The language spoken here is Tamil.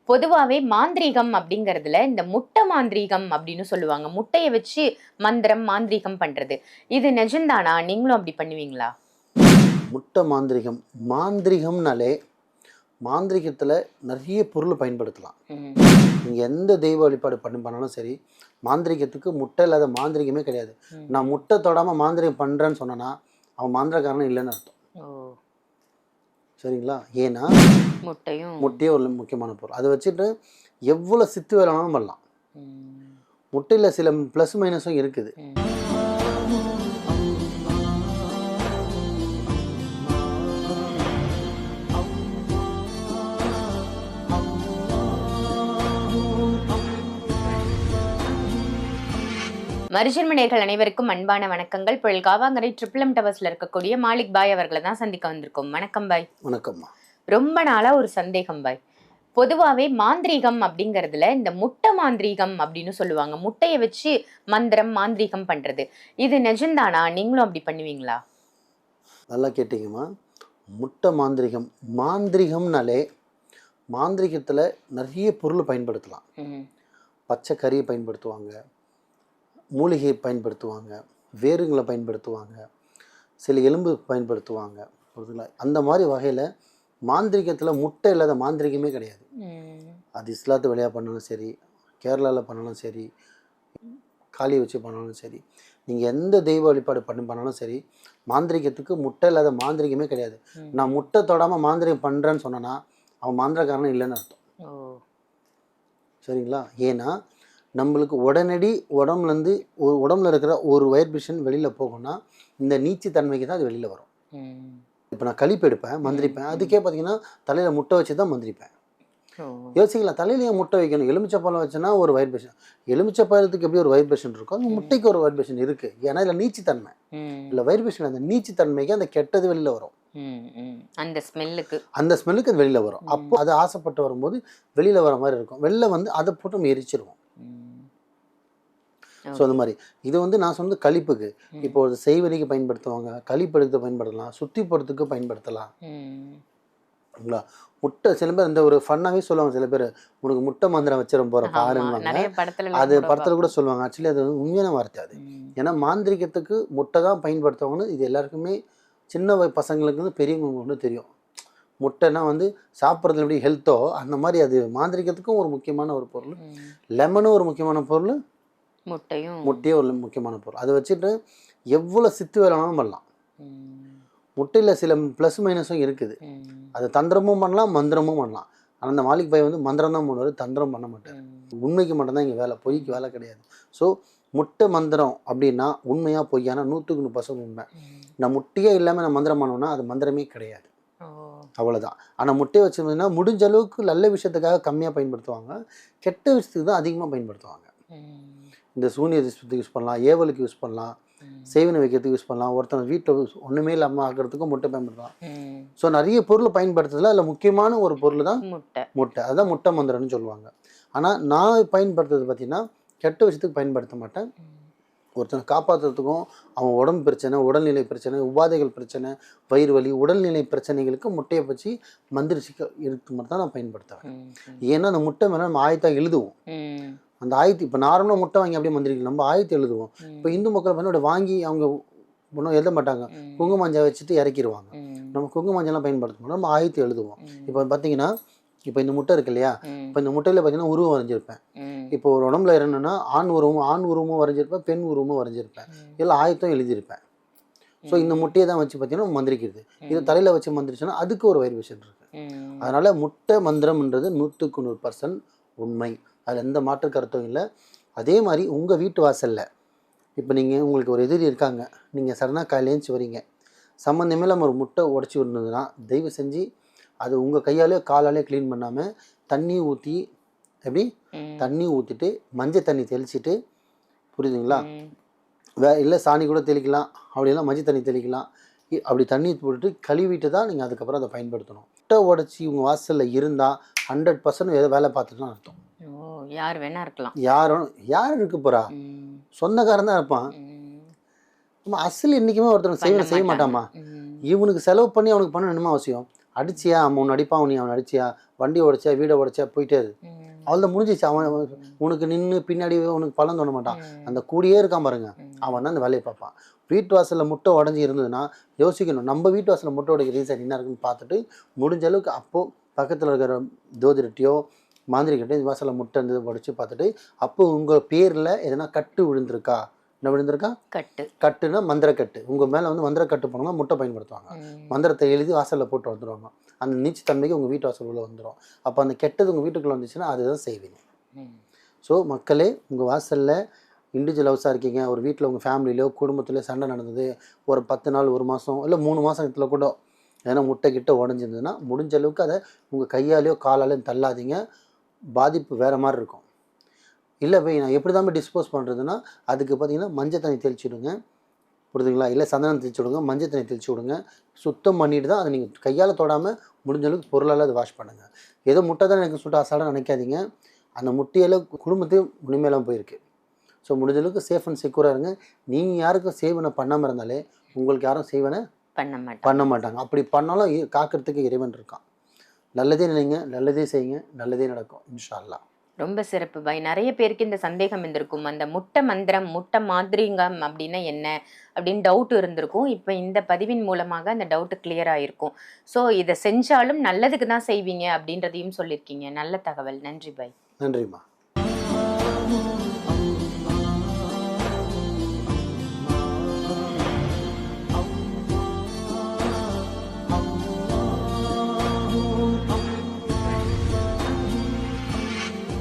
பொதுவாவே மாந்திரீகம் அப்படிங்கிறதுல இந்த முட்டை மாந்திரீகம் அப்படின்னு சொல்லுவாங்க. முட்டைய வச்சு மந்திரம், மாந்திரீகம் பண்றது. இது நிஜம்தானா? நீங்களும் அப்படி பண்ணுவீங்களா? முட்டை மாந்திரிகம் மாந்திரிகம்னாலே மாந்திரிகத்தில் நிறைய பொருள் பயன்படுத்தலாம். நீங்கள் எந்த தெய்வ வழிபாடு பண்ணாலும் சரி, மாந்திரிகத்துக்கு முட்டை இல்லாத மாந்திரிகமே கிடையாது. நான் முட்டை தொடாமல் மாந்திரிகம் பண்ணுறேன்னு சொன்னேன்னா அவன் மாந்திரக்காரனும் இல்லைன்னு அர்த்தம். சரிங்களா? ஏன்னா முட்டையே ஒரு முக்கியமான பொருள். அதை வச்சுட்டு எவ்வளோ சித்து வேலைனாலும் பண்ணலாம். முட்டையில் சில ப்ளஸ் மைனஸும் இருக்குது. மறுஜென்ம நேயர்கள் அனைவருக்கும் அன்பான வணக்கங்கள். புயல் காவாங்கரை ட்ரிபிள் டவர்ஸ்ல இருக்கக்கூடிய மாலிக் பாய் அவர்களை தான் சந்திக்க வந்திருக்கோம். வணக்கம் பாய். வணக்கம். ரொம்ப நாளா ஒரு சந்தேகம் பாய். பொதுவாவே மாந்திரீகம் அப்படிங்கிறதுல இந்த முட்டை மாந்திரீகம் அப்படின்னு சொல்லுவாங்க. முட்டைய வச்சு மந்திரம், மாந்திரீகம் பண்றது. இது நிஜம்தானா? நீங்களும் அப்படி பண்ணுவீங்களா? நல்லா கேட்டீங்கம்மா. முட்டை மாந்திரிகம் மாந்திரிகம்னாலே மாந்திரிகத்தில் நிறைய பொருள் பயன்படுத்தலாம். பச்சை கறியை பயன்படுத்துவாங்க, மூலிகையை பயன்படுத்துவாங்க, வேருங்களை பயன்படுத்துவாங்க, சில எலும்பு பயன்படுத்துவாங்க. அந்த மாதிரி வகையில் மாந்திரிகத்தில் முட்டை இல்லாத மாந்திரிகமே கிடையாது. அது இஸ்லாத்து வழியாக பண்ணாலும் சரி, கேரளாவில் பண்ணாலும் சரி, காளியை வச்சு பண்ணாலும் சரி, நீங்கள் எந்த தெய்வ வழிபாடு பண்ணாலும் சரி, மாந்திரிகத்துக்கு முட்டை இல்லாத மாந்திரிகமே கிடையாது. நான் முட்டை தொடாமல் மாந்திரிகம் பண்ணுறேன்னு சொன்னேன்னா அவன் மாந்திரக்காரனும் இல்லைன்னு அர்த்தம். சரிங்களா? ஏன்னா நம்மளுக்கு உடனடி உடம்புலேருந்து உடம்புல இருக்கிற ஒரு வைப்ரேஷன் வெளியில் போகணும்னா இந்த நீச்சி தன்மைக்கு தான் அது வெளியில் வரும். இப்போ நான் கழிப்பு எடுப்பேன், மந்திரிப்பேன். அதுக்கே பார்த்தீங்கன்னா தலையில் முட்டை வச்சு தான் மந்திரிப்பேன். யோசிக்கலாம், தலையில ஏன் முட்டை வைக்கணும்? எலுமிச்சப்பழம் வச்சுன்னா ஒரு வைப்ரேஷன், எலுமிச்சப்பழத்துக்கு எப்படி ஒரு வைப்ரேஷன் இருக்கும், அந்த முட்டைக்கு ஒரு வைப்ரேஷன் இருக்குது. ஏன்னா இதில் நீச்சி தன்மை இல்லை வைப்ரேஷன். அந்த நீச்சி தன்மைக்கு அந்த கெட்டது வெளியில் வரும். அந்த ஸ்மெல்லுக்கு அது வெளியில் வரும். அப்போ அது ஆசைப்பட்டு வரும்போது வெளியில் வர மாதிரி இருக்கும். வெளில வந்து அதை போட்டு நம்ம எரிச்சிருவோம். ஸோ அந்த மாதிரி இது வந்து நான் சொன்னது கழிப்புக்கு. இப்போ ஒரு செய்வதிக்கு பயன்படுத்துவாங்க, கழிப்பெடுத்து பயன்படுத்தலாம், சுத்தி போடுறதுக்கு பயன்படுத்தலாம். சரிங்களா? முட்டை சில பேர் இந்த ஒரு ஃபன்னாகவே சொல்லுவாங்க. சில பேர் உனக்கு முட்டை மந்திரம் வச்சிட போகிற பாருன்னு அது படத்தில் கூட சொல்லுவாங்க. ஆக்சுவலி அது உண்மையான வார்த்தை. அது ஏன்னா மாந்திரிகத்துக்கு முட்டை தான் பயன்படுத்துவாங்கன்னு இது எல்லாருக்குமே சின்ன பசங்களுக்கு வந்து பெரியவங்க ஒன்று தெரியும். முட்டைனா வந்து சாப்பிட்றதுல எப்படி ஹெல்த்தோ அந்த மாதிரி அது மாந்திரிகத்துக்கும் ஒரு முக்கியமான ஒரு பொருள். லெமனும் ஒரு முக்கியமான பொருள், முட்டையே ஒரு முக்கியமான பொருள். அதை வச்சுட்டு எவ்வளோ சித்து வேலைனாலும் பண்ணலாம். முட்டையில் சில ப்ளஸ் மைனஸும் இருக்குது. அது தந்திரமும் பண்ணலாம், மந்திரமும் பண்ணலாம். ஆனால் அந்த மாலிக் பாய் வந்து மந்திரம் தான் பண்ணுவார், தந்திரம் பண்ண மாட்டார். உண்மைக்கு மட்டும்தான் இங்கே வேலை, பொய்க்கு வேலை கிடையாது. ஸோ முட்டை மந்திரம் அப்படின்னா உண்மையாக பொய்யானா 100% உண்மை. நான் முட்டையே இல்லாமல் நான் மந்திரம் பண்ணுவேன்னா அது மந்திரமே கிடையாது. அவ்வளோதான். ஆனால் முட்டையை வச்சுருந்தீங்கன்னா முடிஞ்ச அளவுக்கு நல்ல விஷயத்துக்காக கம்மியாக பயன்படுத்துவாங்க, கெட்ட விஷயத்துக்கு தான் அதிகமாக பயன்படுத்துவாங்க. இந்த சூனிய விஷயத்துக்கு யூஸ் பண்ணலாம், ஏவலுக்கு யூஸ் பண்ணலாம், சேவனை வைக்கிறதுக்கு யூஸ் பண்ணலாம், ஒருத்தவங்க வீட்டில் ஒன்றுமே இல்லாமல் ஆக்கிறதுக்கும் முட்டை பயன்படுத்தலாம். ஸோ நிறைய பொருள் பயன்படுத்துறதுல அதில் முக்கியமான ஒரு பொருள் தான் முட்டை. அதுதான் முட்டை மந்திரம்னு சொல்லுவாங்க. ஆனால் நான் பயன்படுத்துறது பார்த்தீங்கன்னா கெட்ட விஷயத்துக்கு பயன்படுத்த மாட்டேன். ஒருத்தனை காப்பாற்றுறதுக்கும் அவன் உடம்பு பிரச்சனை, உடல்நிலை பிரச்சனை, உபாதைகள் பிரச்சனை, வயிறு வலி, உடல்நிலை பிரச்சனைகளுக்கு முட்டையை வச்சு மந்திரிச்சு இருக்கு மட்டும் தான் நான் பயன்படுத்துவேன். ஏன்னா அந்த முட்டை மேலே நம்ம ஆயத்தாக எழுதுவோம். அந்த ஆயத்து இப்போ நார்மலாக முட்டை வாங்கி அப்படியே மந்திரிக்கலாம், நம்ம ஆயத்து எழுதுவோம். இப்போ இந்து மக்கள் பண்ணி வாங்கி அவங்க ஒன்றும் எழுத மாட்டாங்க, குங்குமஞ்சா வச்சுட்டு இறக்கிடுவாங்க. நம்ம குங்குமஞ்செல்லாம் பயன்படுத்த மாட்டோம், நம்ம ஆயத்து எழுதுவோம். இப்போ பார்த்தீங்கன்னா இப்போ இந்த முட்டை இருக்கு இல்லையா, இப்போ இந்த முட்டையில் பார்த்தீங்கன்னா உருவம் வரைஞ்சிருப்பேன். இப்போ ஒரு உடம்புல என்னன்னா ஆண் உருவமும் வரைஞ்சிருப்பேன், பெண் உருவமும் வரைஞ்சிருப்பேன், எல்லாம் ஆயத்தும் எழுதியிருப்பேன். ஸோ இந்த முட்டையை தான் வச்சு பார்த்தீங்கன்னா மந்திரிக்கிறது. இது தலையில் வச்சு மந்திரிச்சோன்னா அதுக்கு ஒரு வைப்ரேஷன் இருக்கு. அதனால முட்டை மந்திரம்ன்றது 100% உண்மை. அதில் எந்த மாற்று கருத்தும் இல்லை. அதே மாதிரி உங்கள் வீட்டு வாசலில் இப்போ நீங்கள் உங்களுக்கு ஒரு எதிரி இருக்காங்க, நீங்கள் சடனாக காலையிலேருந்து வரீங்க, சம்மந்தமே இல்லாமல் ஒரு முட்டை உடச்சி விடுனதுன்னா தயவு செஞ்சு அது உங்கள் கையாலே காலாலே க்ளீன் பண்ணாமல் தண்ணி ஊற்றி தண்ணி ஊற்றிட்டு மஞ்சள் தண்ணி தெளிச்சிட்டு, புரியுதுங்களா? இல்லை சாணி கூட தெளிக்கலாம், அப்படிலாம் மஞ்சள் தண்ணி தெளிக்கலாம். அப்படி தண்ணி போட்டுட்டு கழுவிட்டு தான் நீங்கள் அதுக்கப்புறம் அதை பயன்படுத்தணும். முட்டை உடச்சி உங்கள் வாசலில் இருந்தால் 100% ஏதோ வேலை பார்த்துட்டுன்னு அர்த்தம். யார் வேணா இருக்கலாம், யார் இருக்க போகிறா, சொந்தக்காரன் தான் இருப்பான். நம்ம அசல் என்றைக்குமே ஒருத்தர் செய்ய மாட்டாமா. இவனுக்கு செலவு பண்ணி அவனுக்கு பண்ண என்னமா அவசியம்? அடிச்சியா அவன் அடிப்பான், நீ அவன் அடிச்சியா, வண்டி உடைச்சா வீடை உடைச்சா போயிட்டே இரு, அவள் முடிஞ்சிச்சு. அவன் உனக்கு நின்று பின்னாடி உனக்கு பலன் தோண மாட்டான். அந்த கூடியே இருக்கான் பாருங்க, அவன் தான் அந்த வேலையை பார்ப்பான். வீட்டு வாசலில் முட்டை உடஞ்சி இருந்ததுன்னா யோசிக்கணும், நம்ம வீட்டு வாசலில் முட்டை உடைக்க ரீசன் என்ன இருக்குன்னு பார்த்துட்டு முடிஞ்ச அளவுக்கு அப்போது பக்கத்தில் இருக்கிற ஜோதிடத்தையோ மாந்திரிகிட்டே வாசலில் முட்டை இருந்து உடைச்சி பார்த்துட்டு அப்போ உங்கள் பேரில் எதனா கட்டு விழுந்திருக்கா, என்ன விழுந்திருக்கா, கட்டுன்னா மந்திரக்கட்டு, உங்கள் மேலே வந்து மந்திரக்கட்டு போனோம்னா முட்டை பயன்படுத்துவாங்க. மந்திரத்தை எழுதி வாசலில் போட்டு வந்துடுவாங்க. அந்த நீச்சத்தன்மைக்கு உங்கள் வீட்டு வாசல் உள்ள வந்துடும். அப்போ அந்த கெட்டது உங்கள் வீட்டுக்குள்ளே வந்துச்சுன்னா அதுதான் செய்வீங்க. ஸோ மக்களே, உங்கள் வாசலில் இண்டிவிஜுவல் ஹவுஸாக இருக்கீங்க, ஒரு வீட்டில் உங்கள் ஃபேமிலியிலோ குடும்பத்திலோ சண்டை நடந்தது, ஒரு 10 நாள் 1 மாதம் இல்லை 3 மாதத்தில் கூட ஏன்னா முட்டை கிட்ட உடஞ்சிருந்ததுன்னா முடிஞ்ச அளவுக்கு அதை உங்கள் கையாலேயோ காலாலேயோ தள்ளாதீங்க. பாதிப்பு வேறு மாதிரி இருக்கும். இல்லை போய் நான் எப்படி தான் போய் டிஸ்போஸ் பண்ணுறதுன்னா அதுக்கு பார்த்தீங்கன்னா மஞ்சள் தண்ணி தெளிச்சு விடுங்க, புரியுதுங்களா, இல்லை சந்தனம் தெளிச்சு விடுங்க, மஞ்சள் தண்ணி தெளிச்சு விடுங்க, சுத்தம் பண்ணிட்டு தான் அதை நீங்கள் கையால் தொடாமல் முடிஞ்ச அளவுக்கு பொருளால் அதை வாஷ் பண்ணுங்கள். ஏதோ முட்டை தான் எனக்கு சுட்டு அசாடாக நினைக்காதீங்க, அந்த முட்டையில் குடும்பத்தையும் உண்மையெல்லாம் போயிருக்கு. ஸோ முடிஞ்ச அளவுக்கு சேஃப் அண்ட் செக்யூராக இருங்க. நீங்கள் யாருக்கும் சேவனை பண்ணாமல் இருந்தாலே உங்களுக்கு யாரும் சேவனை பண்ண மாட்டாங்க. அப்படி பண்ணாலும் காக்கிறதுக்கு இறைவன் இருக்கான். நல்லதே நினைங்க, நல்லதே செய்யுங்க, நல்லதே நடக்கும் இன்ஷா அல்லாஹ். ரொம்ப சிறப்பு பாய். நிறைய பேருக்கு இந்த சந்தேகம் இருந்திருக்கும், அந்த முட்டை மந்திரம் முட்டை மாந்திரிகம் அப்படின்னா என்ன அப்படின்னு டவுட் இருந்திருக்கும். இப்போ இந்த பதிவின் மூலமாக அந்த டவுட் கிளியர் ஆயிருக்கும். ஸோ இதை செஞ்சாலும் நல்லதுக்கு தான் செய்வீங்க அப்படின்றதையும் சொல்லியிருக்கீங்க. நல்ல தகவல். நன்றி பாய். நன்றிம்மா.